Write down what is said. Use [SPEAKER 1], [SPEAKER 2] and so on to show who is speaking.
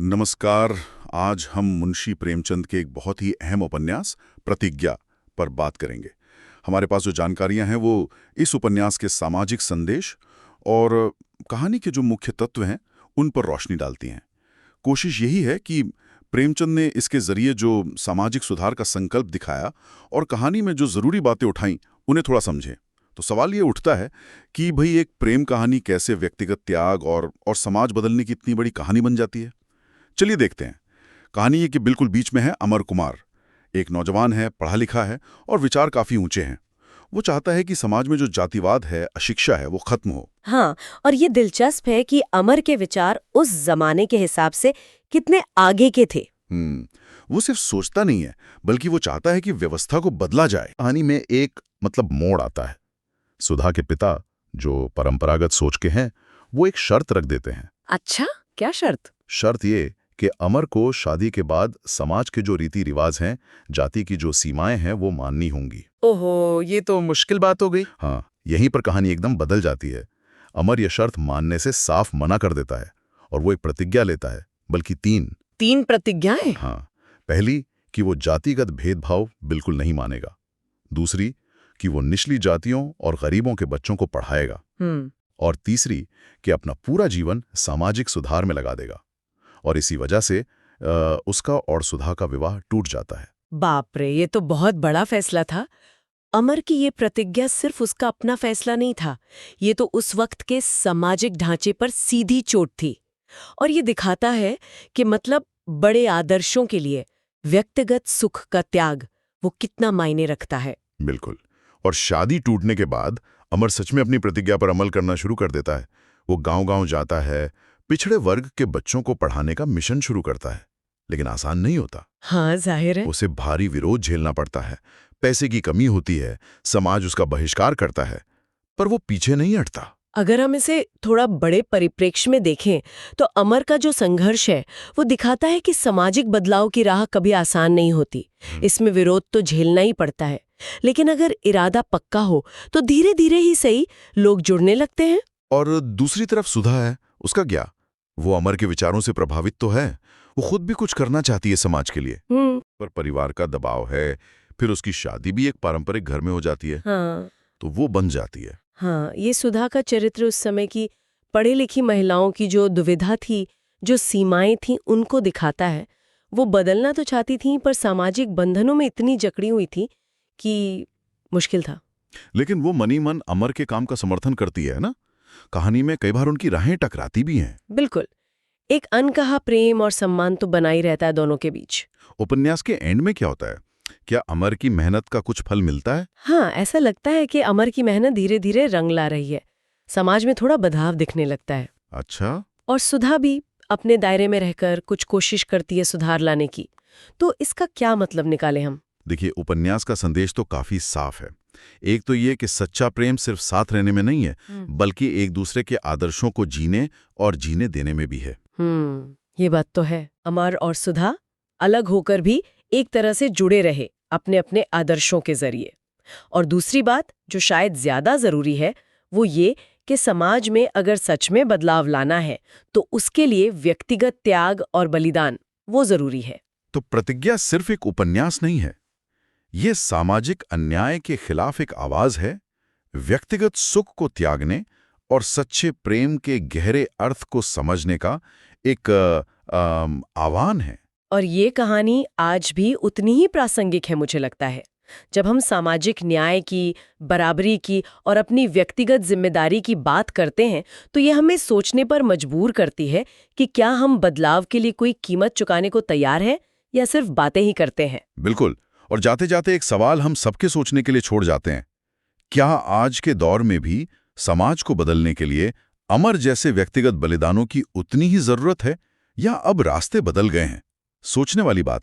[SPEAKER 1] नमस्कार। आज हम मुंशी प्रेमचंद के एक बहुत ही अहम उपन्यास प्रतिज्ञा पर बात करेंगे। हमारे पास जो जानकारियां हैं वो इस उपन्यास के सामाजिक संदेश और कहानी के जो मुख्य तत्व हैं उन पर रोशनी डालती हैं। कोशिश यही है कि प्रेमचंद ने इसके जरिए जो सामाजिक सुधार का संकल्प दिखाया और कहानी में जो ज़रूरी बातें उठाईं उन्हें थोड़ा समझें। तो सवाल ये उठता है कि भाई एक प्रेम कहानी कैसे व्यक्तिगत त्याग और समाज बदलने की इतनी बड़ी कहानी बन जाती है। चलिए देखते हैं। कहानी ये कि बिल्कुल बीच में है अमर कुमार। एक नौजवान है, पढ़ा लिखा है और विचार काफी ऊंचे हैं। वो चाहता है कि समाज में जो जातिवाद है, अशिक्षा है, वो खत्म हो।
[SPEAKER 2] हाँ, और ये दिलचस्प है कि अमर के विचार उस जमाने के हिसाब से कितने आगे के थे।
[SPEAKER 1] वो सिर्फ सोचता नहीं है बल्कि वो चाहता है कि व्यवस्था को बदला जाए। कहानी में एक मोड़ आता है। सुधा के पिता, जो परंपरागत सोच के हैं, वो एक शर्त रख देते हैं।
[SPEAKER 2] अच्छा, क्या शर्त?
[SPEAKER 1] शर्त ये कि अमर को शादी के बाद समाज के जो रीति रिवाज हैं, जाति की जो सीमाएं हैं, वो माननी होंगी।
[SPEAKER 3] ओहो, ये तो मुश्किल बात हो गई।
[SPEAKER 1] हाँ, यहीं पर कहानी एकदम बदल जाती है। अमर यह शर्त मानने से साफ मना कर देता है और वो एक प्रतिज्ञा लेता है, बल्कि तीन
[SPEAKER 3] प्रतिज्ञाएं?
[SPEAKER 1] हाँ, पहली कि वो जातिगत भेदभाव बिल्कुल नहीं मानेगा। दूसरी कि वो निचली जातियों और गरीबों के बच्चों को पढ़ाएगा। और तीसरी कि अपना पूरा जीवन सामाजिक सुधार में लगा देगा। और इसी वजह से उसका और सुधा का विवाह टूट जाता है।
[SPEAKER 2] बाप रे, ये तो बहुत बड़ा फैसला था। अमर की ये प्रतिज्ञा सिर्फ उसका अपना फैसला नहीं था, ये तो उस वक्त के सामाजिक ढांचे पर सीधी चोट थी। और ये दिखाता है कि बड़े आदर्शों के लिए व्यक्तिगत सुख का त्याग वो कितना मायने रखता है।
[SPEAKER 1] बिल्कुल। और शादी टूटने के बाद अमर सच में अपनी प्रतिज्ञा पर अमल करना शुरू कर देता है। वो गांव-गांव जाता है, पिछड़े वर्ग के बच्चों को पढ़ाने का मिशन शुरू करता है। लेकिन आसान नहीं होता।
[SPEAKER 2] हाँ, जाहिर है।
[SPEAKER 1] उसे भारी विरोध झेलना पड़ता है, पैसे की कमी होती है, समाज उसका बहिष्कार करता है, पर वो पीछे नहीं हटता।
[SPEAKER 2] अगर हम इसे थोड़ा बड़े परिप्रेक्ष्य में देखें तो अमर का जो संघर्ष है वो दिखाता है कि सामाजिक बदलाव की राह कभी आसान नहीं होती। इसमें विरोध तो झेलना ही पड़ता है, लेकिन अगर इरादा पक्का हो तो धीरे धीरे ही सही लोग जुड़ने लगते हैं।
[SPEAKER 1] और दूसरी तरफ सुधा है, उसका क्या? वो अमर के विचारों से प्रभावित तो है, वो खुद भी कुछ करना चाहती है समाज के लिए, पर परिवार का दबाव है, फिर उसकी शादी भी एक पारंपरिक घर में हो जाती है।
[SPEAKER 2] हाँ।
[SPEAKER 1] तो वो बन जाती है।
[SPEAKER 2] हाँ, ये सुधा का चरित्र उस समय की पढ़ी लिखी महिलाओं की जो दुविधा थी, जो सीमाएं थीं, उनको दिखाता है। वो बदलना तो चाहती थीं, पर सामाजिक बंधनों में इतनी जकड़ी हुई थी कि मुश्किल था।
[SPEAKER 1] लेकिन वो मनी मन अमर के काम का समर्थन करती है ना। कहानी में कई बार उनकी राहें टकराती भी हैं।
[SPEAKER 2] बिल्कुल, एक अनकहा प्रेम और सम्मान तो बना ही रहता है दोनों के बीच।
[SPEAKER 1] उपन्यास के एंड में क्या होता है? क्या अमर की मेहनत का कुछ फल मिलता है?
[SPEAKER 2] हाँ, ऐसा लगता है कि अमर की मेहनत धीरे धीरे रंग ला रही है। समाज में थोड़ा बदलाव दिखने लगता है।
[SPEAKER 1] अच्छा।
[SPEAKER 2] और सुधा भी अपने दायरे में रहकर कुछ कोशिश करती है सुधार लाने की। तो इसका क्या मतलब निकाले हम?
[SPEAKER 1] देखिए, उपन्यास का संदेश तो काफी साफ है। एक तो ये कि सच्चा प्रेम सिर्फ साथ रहने में नहीं है, बल्कि एक दूसरे के आदर्शों को जीने और जीने देने में भी है।
[SPEAKER 2] ये बात तो है। अमर और सुधा अलग होकर भी एक तरह से जुड़े रहे अपने अपने आदर्शों के जरिए। और दूसरी बात जो शायद ज्यादा जरूरी है वो ये कि समाज में अगर सच में बदलाव लाना है तो उसके लिए व्यक्तिगत त्याग और बलिदान वो जरूरी है।
[SPEAKER 1] तो प्रतिज्ञा सिर्फ एक उपन्यास नहीं है, ये सामाजिक अन्याय के खिलाफ एक आवाज है, व्यक्तिगत सुख को त्यागने और सच्चे प्रेम के गहरे अर्थ को समझने का एक आह्वान है।
[SPEAKER 2] और ये कहानी आज भी उतनी ही प्रासंगिक है मुझे लगता है। जब हम सामाजिक न्याय की, बराबरी की और अपनी व्यक्तिगत जिम्मेदारी की बात करते हैं तो ये हमें सोचने पर मजबूर करती है कि क्या हम बदलाव के लिए कोई कीमत चुकाने को तैयार हैं या सिर्फ बातें ही करते हैं।
[SPEAKER 1] बिल्कुल। और जाते जाते एक सवाल हम सबके सोचने के लिए छोड़ जाते हैं। क्या आज के दौर में भी समाज को बदलने के लिए अमर जैसे व्यक्तिगत बलिदानों की उतनी ही जरूरत है या अब रास्ते बदल गए हैं? सोचने वाली बात।